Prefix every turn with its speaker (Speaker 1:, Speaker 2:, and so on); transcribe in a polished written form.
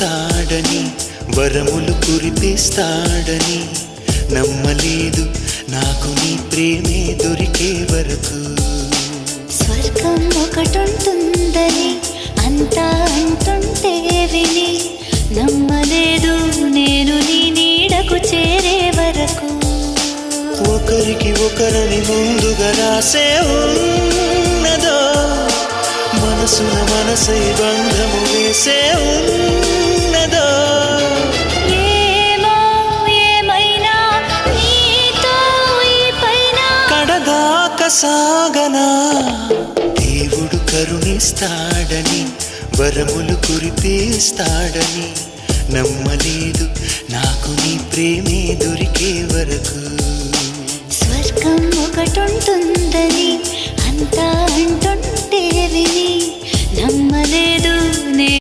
Speaker 1: కరుణిస్తాడని వరములు కురిపిస్తాడని నమ్మలేదు నాకు నీ ప్రేమే దొరికే వరకు.
Speaker 2: స్వర్గం ఒకటుంటుందని అంతా అంటుంటే విని నమ్మలేదు నేను నీ నీడకు చేరే వరకు.
Speaker 1: ఒకరికి ఒకరని ముందుగా రాసే ఉన్నదో మనసున మనసై బంధము వేసే ఉన్నదో.
Speaker 2: ఏమో ఏమైనా నీతో ఈ పైన
Speaker 1: కడదాక సాగనా దేవుడు కరుణిస్తాడని వరములు కురిపిస్తాడని నమ్మలేదు నాకు నీ ప్రేమే దొరికే వరకు.
Speaker 2: స్వర్గం ఒకటుంటుందని అంతా అంటుంటే విని నమ్మలేదు